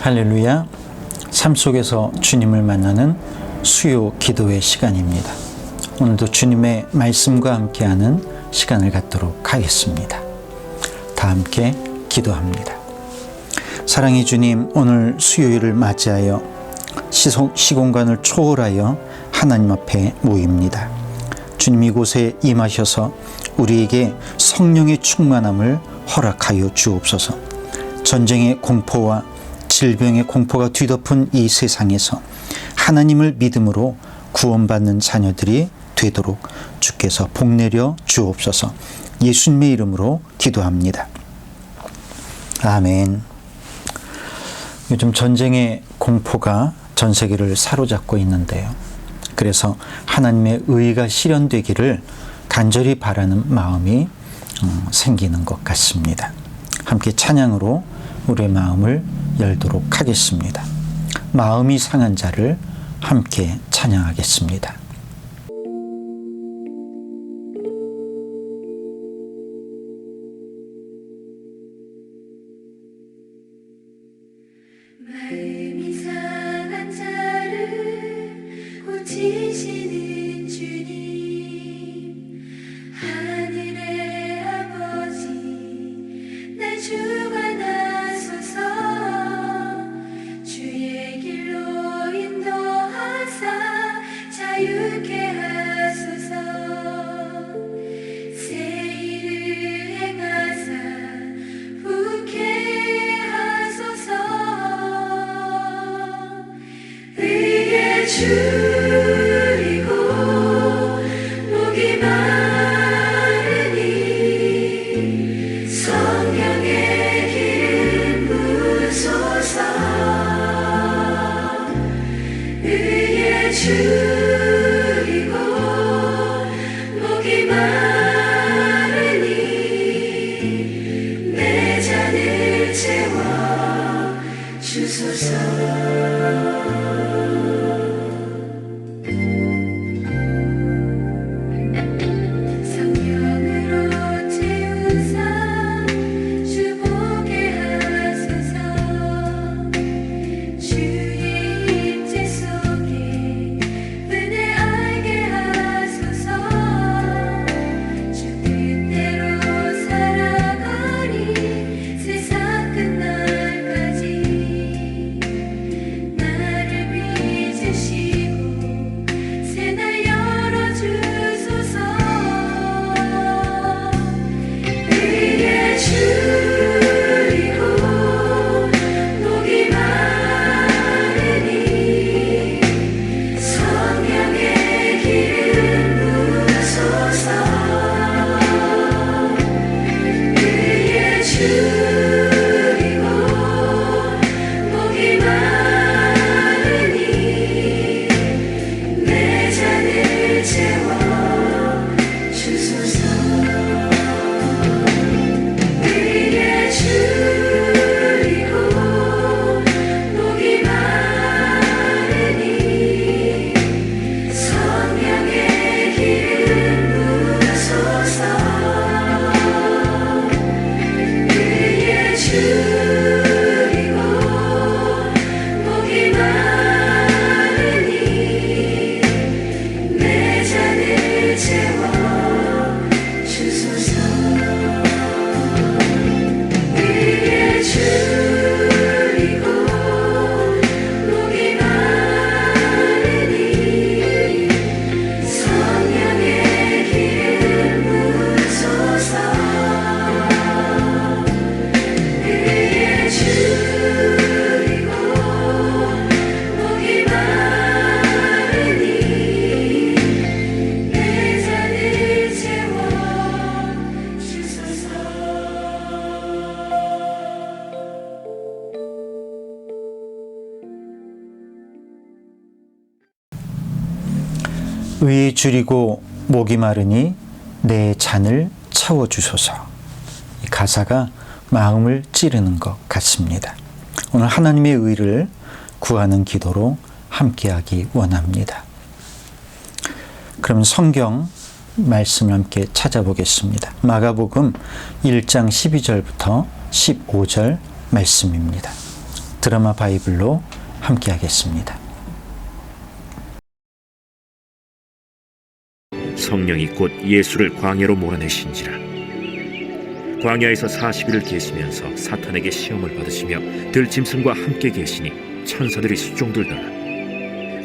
할렐루야. 삶 속에서 주님을 만나는 수요 기도의 시간입니다. 오늘도 주님의 말씀과 함께하는 시간을 갖도록 하겠습니다. 다 함께 기도합니다. 사랑의 주님, 오늘 수요일을 맞이하여 시공간을 초월하여 하나님 앞에 모입니다. 주님, 이곳에 임하셔서 우리에게 성령의 충만함을 허락하여 주옵소서. 전쟁의 공포와 질병의 공포가 뒤덮은 이 세상에서 하나님을 믿음으로 구원받는 자녀들이 되도록 주께서 복내려 주옵소서. 예수님의 이름으로 기도합니다. 아멘. 요즘 전쟁의 공포가 전 세계를 사로잡고 있는데요. 그래서 하나님의 의가 실현되기를 간절히 바라는 마음이 생기는 것 같습니다. 함께 찬양으로 우리의 마음을 열도록 하겠습니다. 마음이 상한 자를 함께 찬양하겠습니다. 마음이 상한 자를 고치시는 주님, 하늘의 아버지, 날 주관하소서. 주의 길로 인도하사 자유케 하소서. 새 일을 행하사 부케 하소서. 의에 줄이고 목이 마르니 성령의 기름 부으소서. 의에 줄이고 목이 마르니 내 잔을 채워 주소서. 성령으로 채우사 주보게 하소서. 주의 임재 속에 은혜 알게 하소서. 주 뜻대로 살아가리 세상 끝날까지. 나를 빚으시고 새날 열어주소서. 의에 줄이고 목이 마르니 성령의 기름 부으소서. 의에 줄이고 목이 마르니 내 잔을 채워 주소서. 의에 줄이고 목이 마르니 성령의 기름 부으소서. 의에 줄이고 목이 마르니 내 잔을 채워 주소서. 의에 줄이고 목이 마르니 성령의 기름 부으소서. 의에 줄이고 목이 마르니 내 잔을 채워 주소서. 의에 줄이고 목이 마르니 내 잔을 채워주소서. 이 가사가 마음을 찌르는 것 같습니다. 오늘 하나님의 의를 구하는 기도로 함께하기 원합니다. 그럼 성경 말씀을 함께 찾아보겠습니다. 마가복음 1장 12절부터 15절 말씀입니다. 드라마 바이블로 함께 하겠습니다. 성령이 곧 예수를 광야로 몰아내신지라. 광야에서 40일을 계시면서 사탄에게 시험을 받으시며 들짐승과 함께 계시니 천사들이 수종들더라.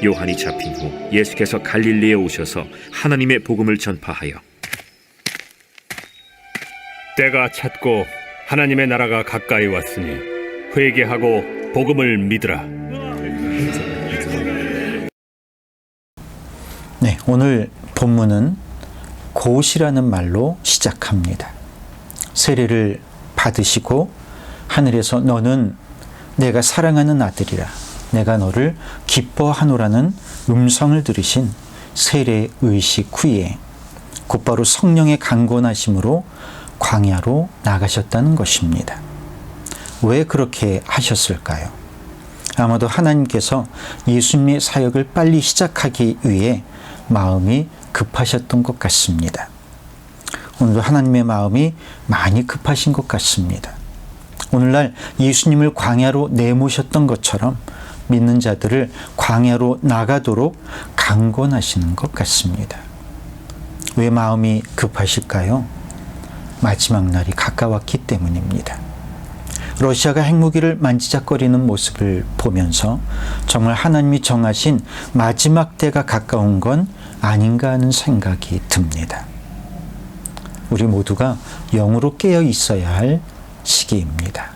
요한이 잡힌 후 예수께서 갈릴리에 오셔서 하나님의 복음을 전파하여 때가 찼고 하나님의 나라가 가까이 왔으니 회개하고 복음을 믿으라. 네, 오늘 본문은 곧이라는 말로 시작합니다. 세례를 받으시고 하늘에서 너는 내가 사랑하는 아들이라, 내가 너를 기뻐하노라는 음성을 들으신 세례 의식 후에 곧바로 성령의 강권하심으로 광야로 나가셨다는 것입니다. 왜 그렇게 하셨을까요? 아마도 하나님께서 예수님의 사역을 빨리 시작하기 위해 마음이 급하셨던 것 같습니다. 오늘도 하나님의 마음이 많이 급하신 것 같습니다. 오늘날 예수님을 광야로 내모셨던 것처럼 믿는 자들을 광야로 나가도록 강권하시는 것 같습니다. 왜 마음이 급하실까요? 마지막 날이 가까웠기 때문입니다. 러시아가 핵무기를 만지작거리는 모습을 보면서 정말 하나님이 정하신 마지막 때가 가까운 건 아닌가 하는 생각이 듭니다. 우리 모두가 영으로 깨어 있어야 할 시기입니다.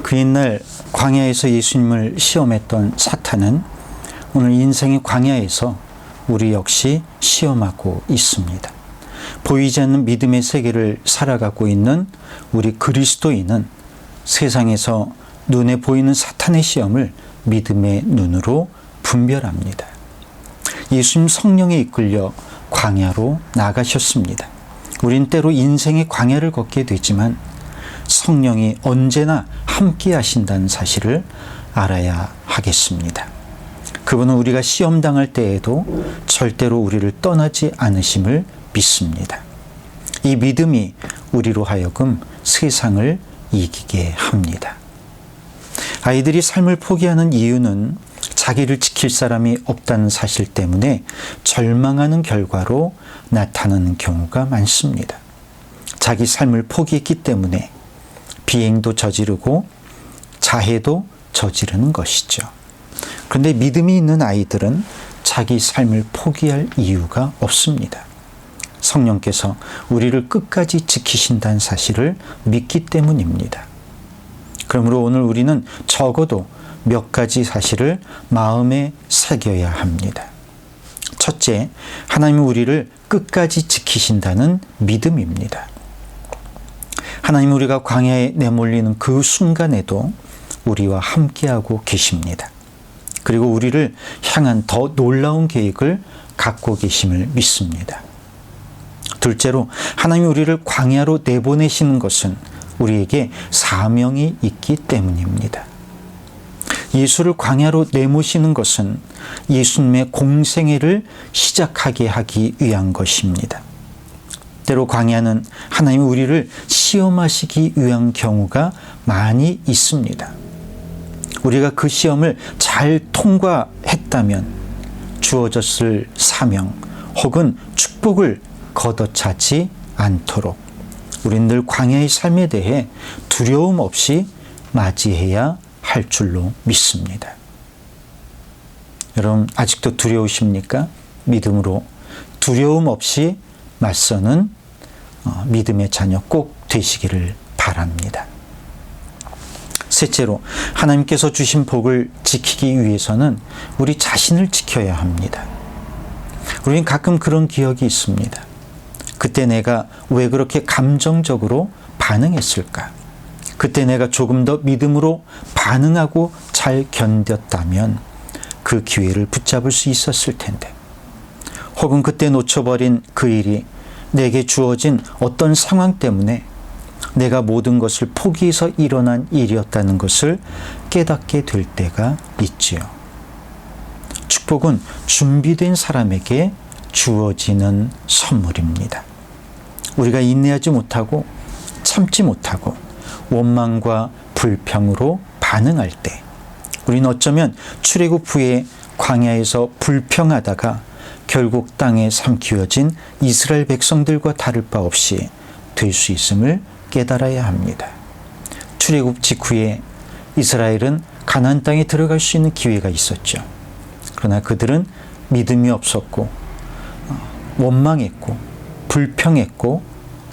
그 옛날 광야에서 예수님을 시험했던 사탄은 오늘 인생의 광야에서 우리 역시 시험하고 있습니다. 보이지 않는 믿음의 세계를 살아가고 있는 우리 그리스도인은 세상에서 눈에 보이는 사탄의 시험을 믿음의 눈으로 분별합니다. 예수님 성령에 이끌려 광야로 나가셨습니다. 우린 때로 인생의 광야를 걷게 되지만 성령이 언제나 함께 하신다는 사실을 알아야 하겠습니다. 그분은 우리가 시험당할 때에도 절대로 우리를 떠나지 않으심을 믿습니다. 이 믿음이 우리로 하여금 세상을 이기게 합니다. 아이들이 삶을 포기하는 이유는 자기를 지킬 사람이 없다는 사실 때문에 절망하는 결과로 나타나는 경우가 많습니다. 자기 삶을 포기했기 때문에 비행도 저지르고 자해도 저지르는 것이죠. 그런데 믿음이 있는 아이들은 자기 삶을 포기할 이유가 없습니다. 성령께서 우리를 끝까지 지키신다는 사실을 믿기 때문입니다. 그러므로 오늘 우리는 적어도 몇 가지 사실을 마음에 새겨야 합니다. 첫째, 하나님은 우리를 끝까지 지키신다는 믿음입니다. 하나님은 우리가 광야에 내몰리는 그 순간에도 우리와 함께하고 계십니다. 그리고 우리를 향한 더 놀라운 계획을 갖고 계심을 믿습니다. 둘째로, 하나님이 우리를 광야로 내보내시는 것은 우리에게 사명이 있기 때문입니다. 예수를 광야로 내모시는 것은 예수님의 공생애를 시작하게 하기 위한 것입니다. 때로 광야는 하나님이 우리를 시험하시기 위한 경우가 많이 있습니다. 우리가 그 시험을 잘 통과했다면 주어졌을 사명 혹은 축복을 걷어차지 않도록 우리는 늘 광야의 삶에 대해 두려움 없이 맞이해야 할 줄로 믿습니다. 여러분, 아직도 두려우십니까? 믿음으로 두려움 없이 맞서는 믿음의 자녀 꼭 되시기를 바랍니다. 셋째로, 하나님께서 주신 복을 지키기 위해서는 우리 자신을 지켜야 합니다. 우리는 가끔 그런 기억이 있습니다. 그때 내가 왜 그렇게 감정적으로 반응했을까? 그때 내가 조금 더 믿음으로 반응하고 잘 견뎠다면 그 기회를 붙잡을 수 있었을 텐데, 혹은 그때 놓쳐버린 그 일이 내게 주어진 어떤 상황 때문에 내가 모든 것을 포기해서 일어난 일이었다는 것을 깨닫게 될 때가 있지요. 축복은 준비된 사람에게 주어지는 선물입니다. 우리가 인내하지 못하고 참지 못하고 원망과 불평으로 반응할 때, 우리는 어쩌면 출애굽 후에 광야에서 불평하다가 결국 땅에 삼키워진 이스라엘 백성들과 다를 바 없이 될 수 있음을 깨달아야 합니다. 출애굽 직후에 이스라엘은 가나안 땅에 들어갈 수 있는 기회가 있었죠. 그러나 그들은 믿음이 없었고 원망했고 불평했고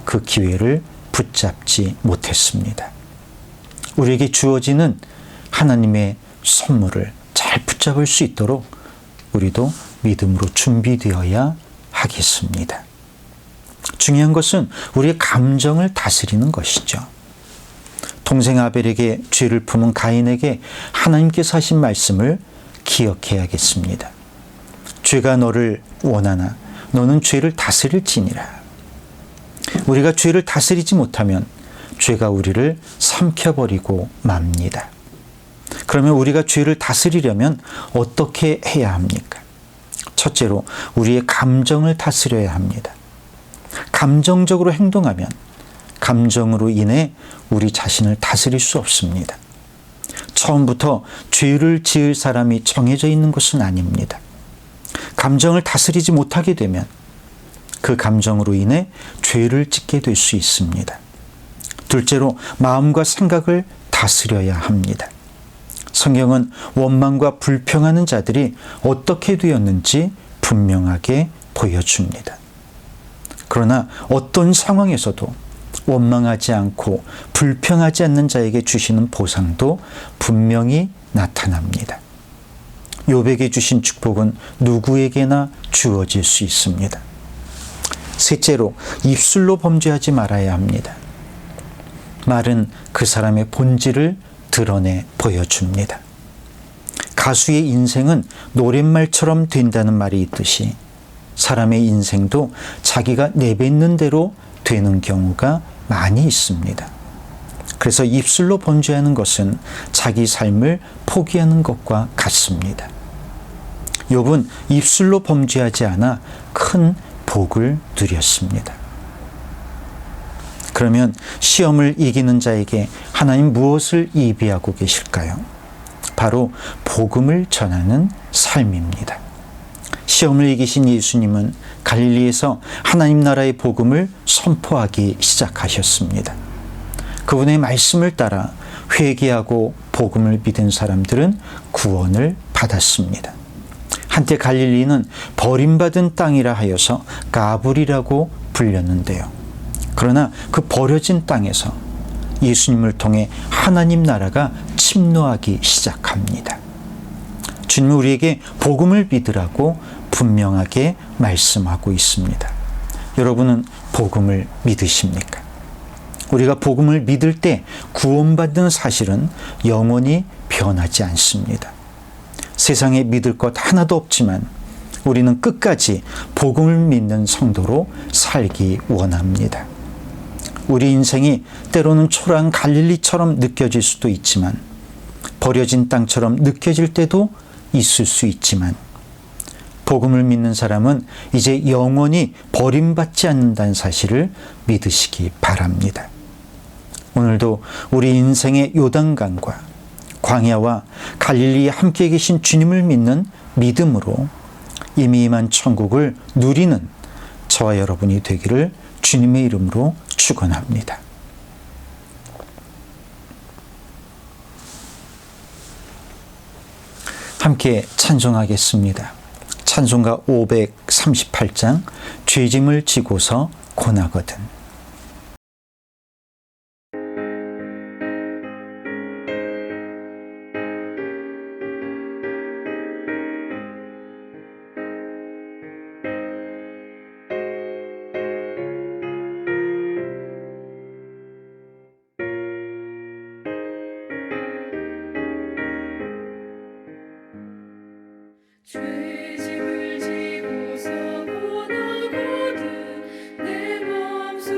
그 기회를 붙잡지 못했습니다. 우리에게 주어지는 하나님의 선물을 잘 붙잡을 수 있도록 우리도 믿음으로 준비되어야 하겠습니다. 중요한 것은 우리의 감정을 다스리는 것이죠. 동생 아벨에게 죄를 품은 가인에게 하나님께서 하신 말씀을 기억해야겠습니다. 죄가 너를 원하나 너는 죄를 다스릴지니라. 우리가 죄를 다스리지 못하면 죄가 우리를 삼켜버리고 맙니다. 그러면 우리가 죄를 다스리려면 어떻게 해야 합니까? 첫째로 우리의 감정을 다스려야 합니다. 감정적으로 행동하면 감정으로 인해 우리 자신을 다스릴 수 없습니다. 처음부터 죄를 지을 사람이 정해져 있는 것은 아닙니다. 감정을 다스리지 못하게 되면 그 감정으로 인해 죄를 짓게 될 수 있습니다. 둘째로 마음과 생각을 다스려야 합니다. 성경은 원망과 불평하는 자들이 어떻게 되었는지 분명하게 보여줍니다. 그러나 어떤 상황에서도 원망하지 않고 불평하지 않는 자에게 주시는 보상도 분명히 나타납니다. 욥에게 주신 축복은 누구에게나 주어질 수 있습니다. 셋째로 입술로 범죄하지 말아야 합니다. 말은 그 사람의 본질을 드러내 보여줍니다. 가수의 인생은 노랫말처럼 된다는 말이 있듯이 사람의 인생도 자기가 내뱉는 대로 되는 경우가 많이 있습니다. 그래서 입술로 범죄하는 것은 자기 삶을 포기하는 것과 같습니다. 욥은 입술로 범죄하지 않아 큰 복을 누렸습니다. 그러면 시험을 이기는 자에게 하나님 무엇을 예비하고 계실까요? 바로 복음을 전하는 삶입니다. 시험을 이기신 예수님은 갈릴리에서 하나님 나라의 복음을 선포하기 시작하셨습니다. 그분의 말씀을 따라 회개하고 복음을 믿은 사람들은 구원을 받았습니다. 한때 갈릴리는 버림받은 땅이라 하여서 가불이라고 불렸는데요. 그러나 그 버려진 땅에서 예수님을 통해 하나님 나라가 침노하기 시작합니다. 주님은 우리에게 복음을 믿으라고 분명하게 말씀하고 있습니다. 여러분은 복음을 믿으십니까? 우리가 복음을 믿을 때 구원받는 사실은 영원히 변하지 않습니다. 세상에 믿을 것 하나도 없지만 우리는 끝까지 복음을 믿는 성도로 살기 원합니다. 우리 인생이 때로는 초라한 갈릴리처럼 느껴질 수도 있지만 버려진 땅처럼 느껴질 때도 있을 수 있지만 복음을 믿는 사람은 이제 영원히 버림받지 않는다는 사실을 믿으시기 바랍니다. 오늘도 우리 인생의 요단강과 광야와 갈릴리에 함께 계신 주님을 믿는 믿음으로 이미 임한 천국을 누리는 저와 여러분이 되기를 주님의 이름으로 축원합니다. 함께 찬송하겠습니다. 찬송가 538장 죄짐을 지고서 고나거든. 죄짐을 지고서 고나거든 내 맘속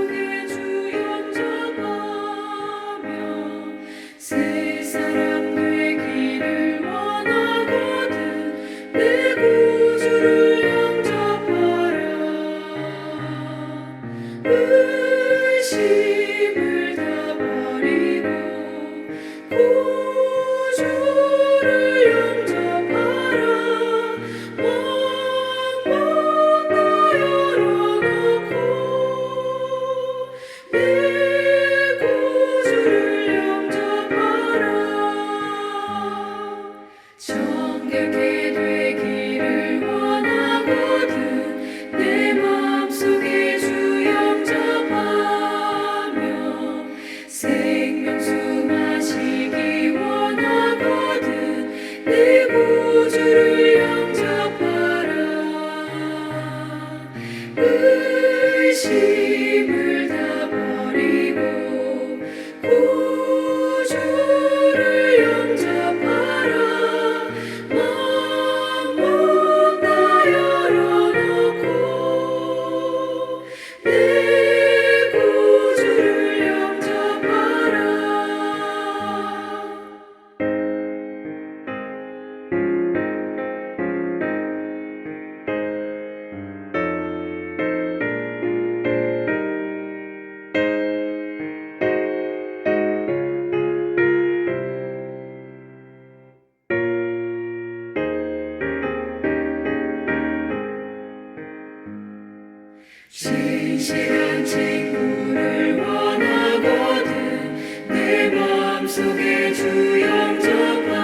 마음속에 주 영접하며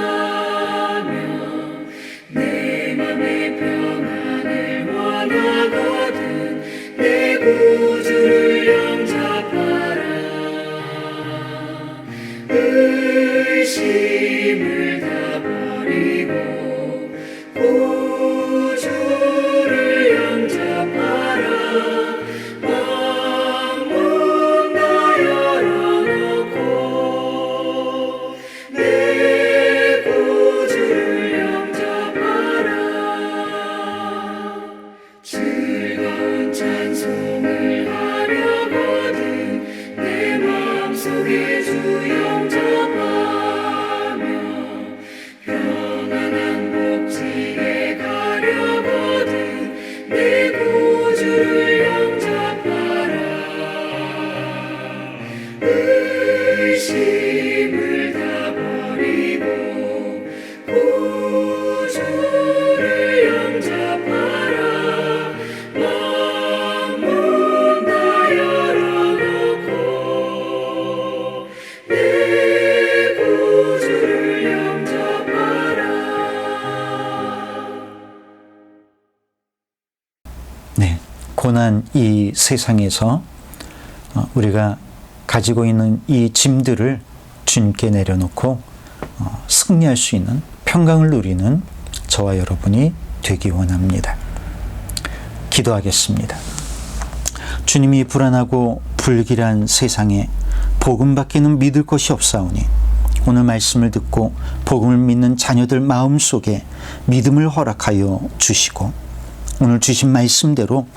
내 맘의 평안을 원하거든 내 구주를 영접하라. 의심을 다 버리고 구주를 영접하라. 마음 다 열어놓고 내 구주를 영접하라. 즐거운 찬송을 하려거든 내 마음속에 주 영접하며 평안한 복지에 가려거든 내 구주를 영접하라. 의심을 다 버리고 구주를 영접하라. 마음 다 열어놓고 내 구주를 영접하라. 네, 고난 이 세상에서 우리가 가지고 있는 이 짐들을 주님께 내려놓고 승리할 수 있는 평강을 누리는 저와 여러분이 되기 원합니다. 기도하겠습니다. 주님이 불안하고 불길한 세상에 복음밖에는 믿을 것이 없사오니 오늘 말씀을 듣고 복음을 믿는 자녀들 마음속에 믿음을 허락하여 주시고 오늘 주신 말씀대로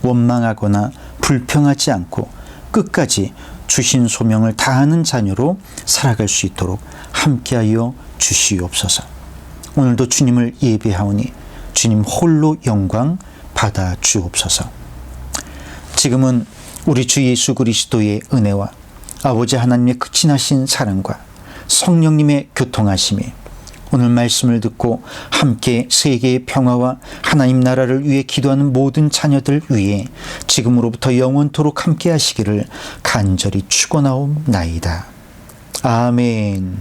원망하거나 불평하지 않고 끝까지 주신 소명을 다하는 자녀로 살아갈 수 있도록 함께하여 주시옵소서. 오늘도 주님을 예배하오니 주님 홀로 영광 받아 주옵소서. 지금은 우리 주 예수 그리스도의 은혜와 아버지 하나님의 그 지나신 사랑과 성령님의 교통하심이 오늘 말씀을 듣고 함께 세계의 평화와 하나님 나라를 위해 기도하는 모든 자녀들 위해 지금으로부터 영원토록 함께 하시기를 간절히 축원하옵나이다. 아멘.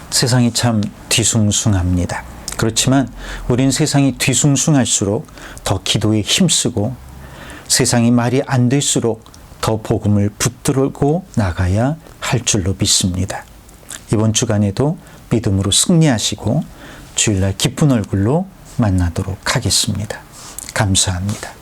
세상이 참 뒤숭숭합니다. 그렇지만 우린 세상이 뒤숭숭할수록 더 기도에 힘쓰고 세상이 말이 안 될수록 더 복음을 붙들고 나가야 할 줄로 믿습니다. 이번 주간에도 믿음으로 승리하시고 주일날 기쁜 얼굴로 만나도록 하겠습니다. 감사합니다.